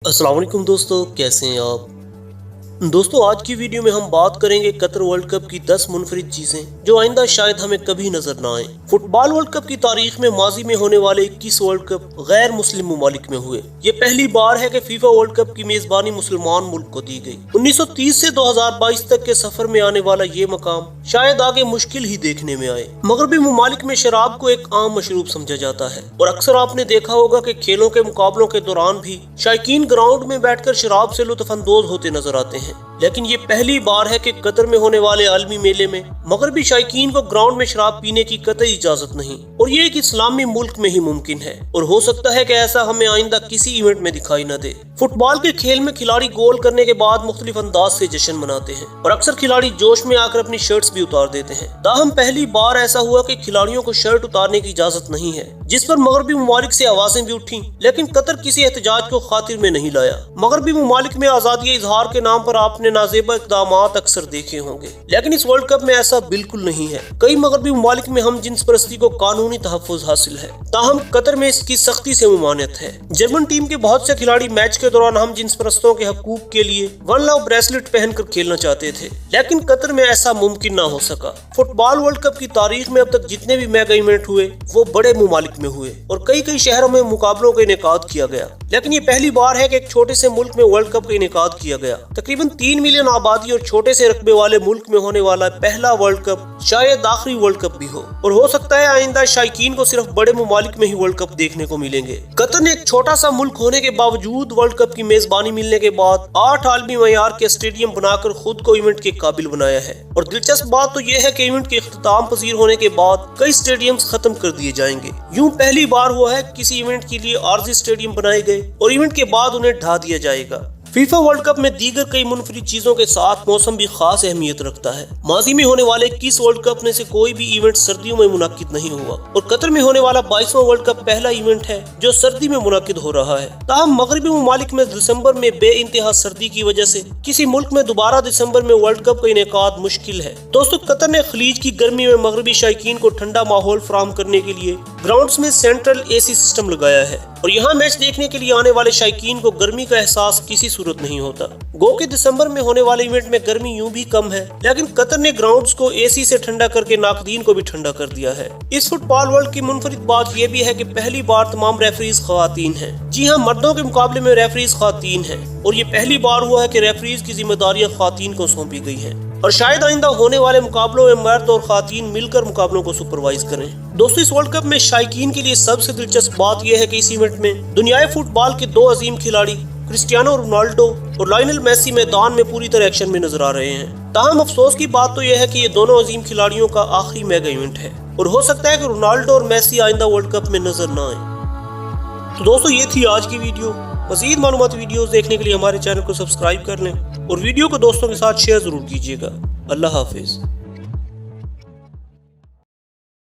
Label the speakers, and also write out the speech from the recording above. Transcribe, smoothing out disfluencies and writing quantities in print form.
Speaker 1: अस्सलाम वालेकुम दोस्तों, कैसे हैं आप। दोस्तों, आज की वीडियो में हम बात करेंगे कतर वर्ल्ड कप की 10 मुनफरिद चीजें जो आइंदा शायद हमें कभी नजर ना आए। फुटबॉल वर्ल्ड कप की तारीख में माजी में होने वाले 21 वर्ल्ड कप गैर मुस्लिम ममालिक में हुए। ये पहली बार है कि फीफा वर्ल्ड कप की मेजबानी मुसलमान मुल्क को दी गई। 1930 से 2022 तक के सफर में आने वाला ये मकाम शायद आगे मुश्किल ही देखने में आए। मगरबी ममालिक में शराब को एक आम मशरूब समझा जाता है और अक्सर आपने देखा होगा कि खेलों के मुकाबलों के दौरान भी शायकीन ग्राउंड में बैठकर शराब से लुत्फअंदोज होते नजर आते हैं। लेकिन ये पहली बार है कि कतर में होने वाले आलमी मेले में मगरबी शायकीन को ग्राउंड में शराब पीने की कतई इजाजत नहीं, और ये एक इस्लामी मुल्क में ही मुमकिन है और हो सकता है कि ऐसा हमें आइंदा किसी इवेंट में दिखाई न दे। फुटबॉल के खेल में खिलाड़ी गोल करने के बाद मुख्तलिफ अंदाज से जश्न मनाते हैं और अक्सर खिलाड़ी जोश में आकर अपनी शर्ट्स भी उतार देते हैं। ताहम पहली बार ऐसा हुआ कि खिलाड़ियों को शर्ट उतारने की इजाजत नहीं है, जिस पर मगरबी ममालिक से आवाजें भी उठी, लेकिन कतर किसी एहतजाज को खातिर में नहीं लाया। मगरबी ममालिक में आजादी इजहार के नाम पर आपने नाजेबा इक़दामात अक्सर देखे होंगे, लेकिन इस वर्ल्ड कप में ऐसा बिल्कुल नहीं है। कई मगरबी ममालिक में हम जिन्स परस्ती को कानूनी तहफ़्फ़ुज़ हासिल है, ताहम कतर में इसकी सख्ती से ममानियत है। जर्मन टीम के बहुत से खिलाड़ी मैच के दौरान हम जिन्स परस्तों के हकूक के लिए वन लव ब्रेसलेट पहनकर खेलना चाहते थे, लेकिन कतर में ऐसा मुमकिन ना हो सका। फुटबॉल वर्ल्ड कप की तारीख में अब तक जितने भी मेगा इवेंट हुए वो बड़े ममालिक में हुए और कई शहरों में मुकाबलों का इनेकाद किया गया, लेकिन ये पहली बार है कि एक छोटे से मुल्क में वर्ल्ड कप का इनेकाद किया गया। तकरीबन 3 मिलियन आबादी और छोटे से रकबे वाले मुल्क में होने वाला पहला वर्ल्ड कप शायद आखिरी वर्ल्ड कप भी हो, और हो सकता है आइंदा शायकीन को सिर्फ बड़े ममालिक में ही वर्ल्ड कप देखने को मिलेंगे। कतर ने एक छोटा सा मुल्क होने के बावजूद वर्ल्ड कप की मेजबानी मिलने के बाद 8 आलमी मयार के स्टेडियम बनाकर खुद को इवेंट के काबिल बनाया है, और दिलचस्प बात तो यह है कि इवेंट के इख्तिताम पजीर होने के बाद कई स्टेडियम्स खत्म कर दिए जाएंगे। यूं पहली बार हुआ है किसी इवेंट के लिए आर्जी स्टेडियम बनाए गए और इवेंट के बाद उन्हें ढा दिया जाएगा। फीफा वर्ल्ड कप में दीगर कई मुनफरिद चीजों के साथ मौसम भी खास अहमियत रखता है। माजी में होने वाले 21 वर्ल्ड कप में से कोई भी इवेंट सर्दियों में मुनाकिद नहीं हुआ, और कतर में होने वाला 22वां वर्ल्ड कप पहला इवेंट है जो सर्दी में मुनाकिद हो रहा है। ताहम मगरबी ममालिक में दिसंबर में बेइंतहा सर्दी की वजह से किसी मुल्क में दोबारा दिसंबर में वर्ल्ड कप का इनेकाद मुश्किल है। दोस्तों, कतर ने खलीज की गर्मी में मगरबी शायकीन को ठंडा माहौल फराहम करने के लिए ग्राउंड्स में सेंट्रल AC सिस्टम लगाया है, और यहाँ मैच देखने के लिए आने वाले शायकीन को गर्मी का एहसास किसी सूरत नहीं होता। गो के दिसंबर में होने वाले इवेंट में गर्मी यूं भी कम है, लेकिन कतर ने ग्राउंड्स को AC से ठंडा करके नाकदीन को भी ठंडा कर दिया है। इस फुटबॉल वर्ल्ड की मुनफरिद बात यह भी है कि पहली बार तमाम रेफरीज खवातीन हैं। जी हाँ, मर्दों के मुकाबले में रेफरीज खवातीन हैं, और ये पहली बार हुआ है कि रेफरीज की जिम्मेदारियां खवातीन को सौंपी गई हैं, और शायद आइंदा होने वाले मुकाबलों में मर्द और खातीन मिलकर मुकाबलों को सुपरवाइज करें। दोस्तों, इस वर्ल्ड कप में शायकीन के लिए सबसे दिलचस्प बात यह है कि इस इवेंट में दुनियाई फुटबॉल के 2 अजीम खिलाड़ी क्रिस्टियानो रोनाल्डो और लायनल मेसी मैदान में पूरी तरह एक्शन में नजर आ रहे हैं। ताहम अफसोस की बात तो यह है कि ये दोनों अजीम खिलाड़ियों का आखिरी मेगा इवेंट है, और हो सकता है कि रोनाल्डो और मेसी आइंदा वर्ल्ड कप में नजर न आए। तो दोस्तों, ये थी आज की वीडियो। मज़ीद मालूमाती वीडियोस देखने के लिए हमारे चैनल को सब्सक्राइब कर लें और वीडियो को दोस्तों के साथ शेयर जरूर कीजिएगा। अल्लाह हाफिज।